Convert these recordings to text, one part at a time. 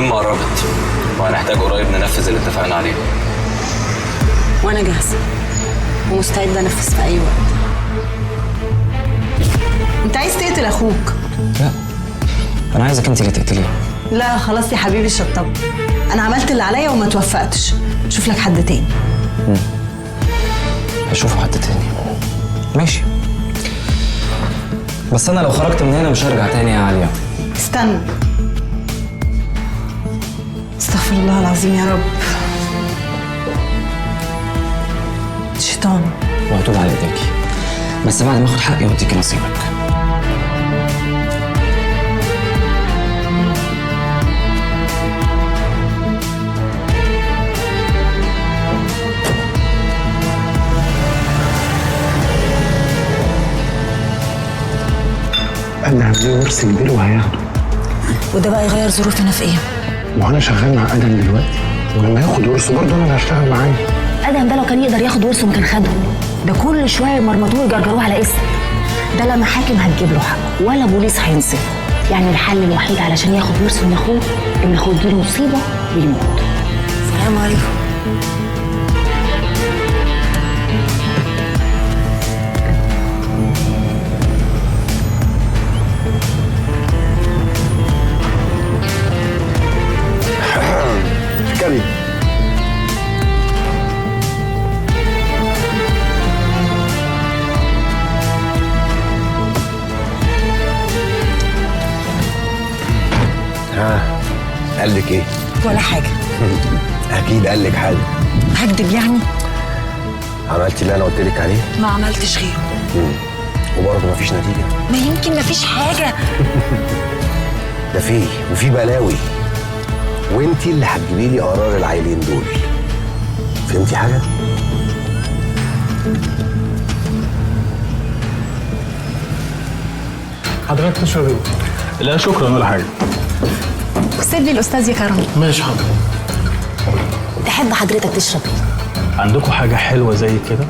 المهمة قربت وهنحتاج قريب ننفذ اللي اتفقنا عليه. وانا جاهزة ومستعدة انفذ في اي وقت. انت عايز تقتل اخوك؟ لا، انا عايزك انت اللي تقتليه. لا خلاص يا حبيبي شطب، انا عملت اللي عليا وما توفقتش، شوف لك حد تاني. هشوفه حد تاني، ماشي. بس انا لو خرجت من هنا مش هرجع تاني يا عالية. استنى، استغفر الله العظيم يا رب، شيطان. وهتوب على ايديكي، بس بعد ما اخد حقي واديكي نصيبك. أنا عاملين ورث كبير وهياخده، وده بقى يغير ظروفنا في ايه؟ وأنا شغال مع آدم دلوقتي، ولما ياخد ورثه برضه أنا اللي هشتغل معاه. ادم ده لو كان يقدر ياخد ورثه ما كان خده، ده كل شويه مرمطوه يجرجروه على اسم. ده لا محاكم هتجيب له حقه ولا بوليس هينصفه. يعني الحل الوحيد علشان ياخد ورثه من اخوه ان اخوه تجيله مصيبه ويموت. السلام عليكم. كريم، قال لك ايه؟ ولا حاجة. اكيد قال لك حاجه. هكدب يعني؟ عملتي اللي انا قلت لك عليه؟ ما عملتش غيره. وبرضه مفيش نتيجه. ما يمكن مفيش حاجة. ده فيه وفي بلاوي، وانتي اللي هتجيبي لي قرار العيلين دول. فهمتي حاجه؟ حضرتك تشرب إيه؟ لا شكرا ولا حاجه. سيب لي الاستاذ يا كرم. ماشي حاضر. تحب حضرتك تشرب ايه؟ عندكم حاجه حلوه زي كده؟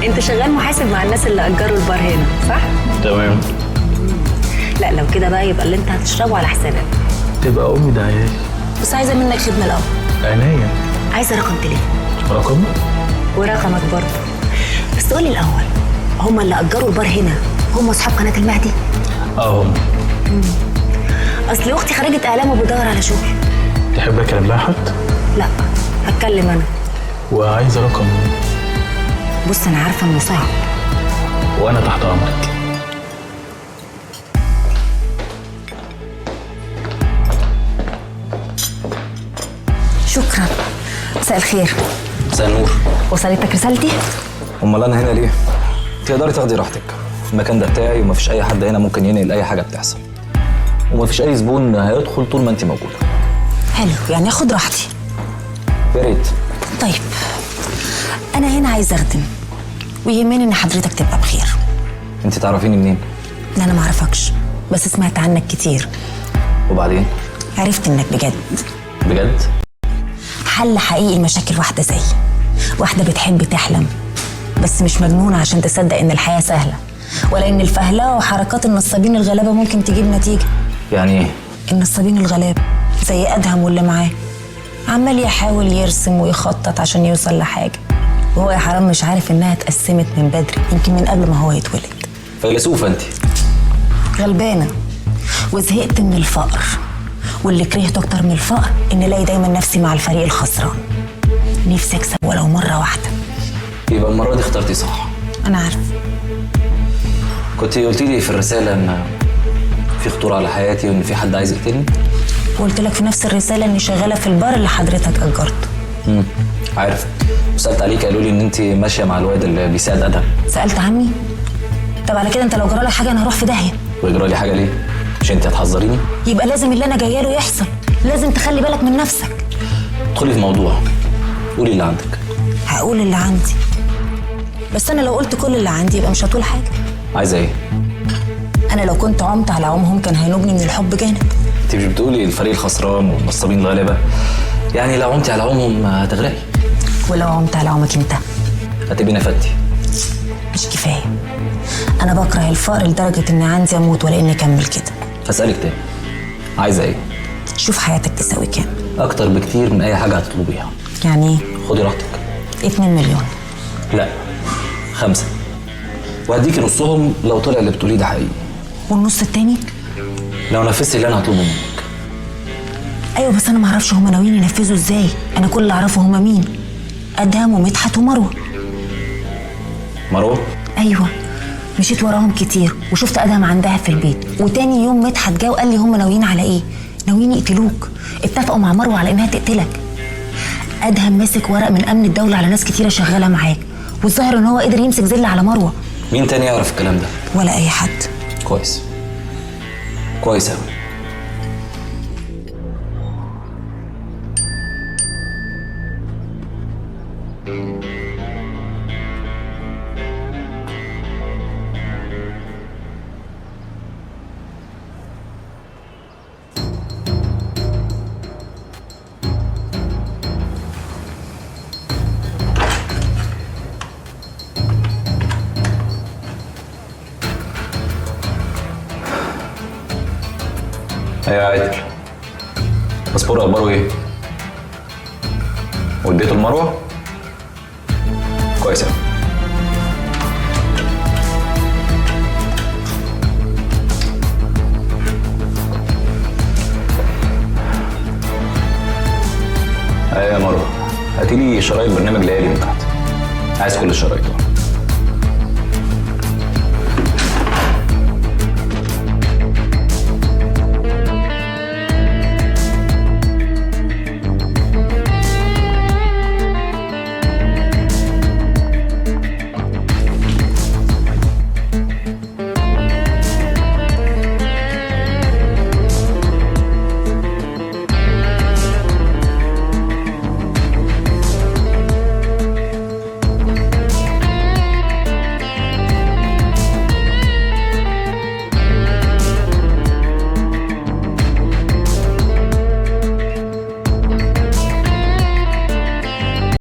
انت شغال محاسب مع الناس اللي اجروا البار هنا صح؟ تمام. لا لو كده بقى يبقى اللي انت هتشربه على حسابك. تبقى امي ده عيال. بس عايزه منك خدمه الاول. عينيا. عايزه رقم تليفون. رقم؟ ورقمك برضه. بس قولي الاول، هما اللي اجروا البار هنا هم اصحاب قناه المهدي؟ هم. اصل اختي خريجه اعلام وبتدور على شغل. تحب اكلم لها حد؟ لا هتكلم انا. وعايزه رقم. بص انا عارفه انه صعب وانا تحت امرك. شكرا. مساء الخير. مساء النور. وصلتك رسالتي؟ امال انا هنا ليه؟ تقدري تاخدي راحتك، المكان ده بتاعي ومفيش اي حد هنا ممكن ينقل اي حاجه بتحصل، ومفيش اي زبون هيدخل طول ما انت موجوده. حلو، يعني اخد راحتي. يا ريت. طيب انا هنا عايزه اخدم، ويهمني ان حضرتك تبقى بخير. انت تعرفيني منين؟ لا انا معرفكش، بس سمعت عنك كتير. وبعدين؟ عرفت انك بجد بجد؟ حل حقيقي مشاكل واحده زيي، واحده بتحب تحلم بس مش مجنونه عشان تصدق ان الحياه سهله، ولا ان الفهلوه وحركات النصابين الغلابه ممكن تجيب نتيجه. يعني ايه؟ النصابين الغلابه زي ادهم واللي معاه عمال يحاول يرسم ويخطط عشان يوصل لحاجه، وهو يا حرام مش عارف انها اتقسمت من بدري، يمكن من قبل ما هو يتولد. فيلسوفه انت. غلبانه وزهقت من الفقر، واللي كرهته اكتر من الفقر ان الاقي دايما نفسي مع الفريق الخسران. نفسي اكسب ولو مره واحده. يبقى المره دي اخترتي صح. انا عارفه. كنت قلتي لي في الرساله ان في خطوره على حياتي وان في حد عايز يقتلني. وقلت لك في نفس الرساله اني شغاله في البار اللي حضرتك اجرته. عارف. وسالت عليك قالوا لي ان انت ماشيه مع الواد اللي بيساعد ادهم. سالت عني؟ طب على كده انت لو جرالك حاجه انا هروح في داهيه. ويجرى لي حاجه ليه؟ مش انت هتحذريني؟ يبقى لازم اللي انا جايه له يحصل، لازم تخلي بالك من نفسك. ادخلي في موضوع، قولي اللي عندك. هقول اللي عندي، بس انا لو قلت كل اللي عندي يبقى مش هتقول حاجه. عايزه ايه؟ انا لو كنت عمت على عمهم كان هينوبني من الحب جانب. انت مش بتقولي الفريق الخسران والنصابين الغالبه؟ يعني لو عمتي على عمهم هتغرقي. ولو عمت على عمك انت هتبقي نفدتي. مش كفايه، انا بكره الفقر لدرجه اني عندي اموت ولا اني اكمل كده. هسألك تاني، عايزه ايه؟ شوف حياتك تساوي كام. اكتر بكتير من اي حاجه هتطلبيها. يعني ايه؟ خدي راحتك. 2 مليون. لا 5، وهديكي نصهم لو طلع اللي بتقوليه ده حقيقي. والنص التاني؟ لو نفذتي اللي انا هطلبه منك. ايوه بس انا ما اعرفش هما ناويين ينفذوا ازاي. انا كل اللي اعرفه هما مين؟ ادهم ومدحت ومروه. مروه؟ ايوه، مشيت وراهم كتير وشفت ادهم عندها في البيت، وتاني يوم مدحت جه وقال لي هم ناويين على ايه؟ ناويين يقتلوك. اتفقوا مع مروه على انها تقتلك. ادهم ماسك ورق من امن الدوله على ناس كتيره شغاله معاك، والظاهر ان هو قدر يمسك زله على مروه. مين تاني يعرف الكلام ده؟ ولا اي حد. كويس، كويس اوي. ايوه يا عادل، باسبور اخباره ايه؟ وديته لمروه؟ كويس اوي. ايوه يا مروه، هاتيلي شرايط برنامج ليالي من تحت. عايز كل الشرايط.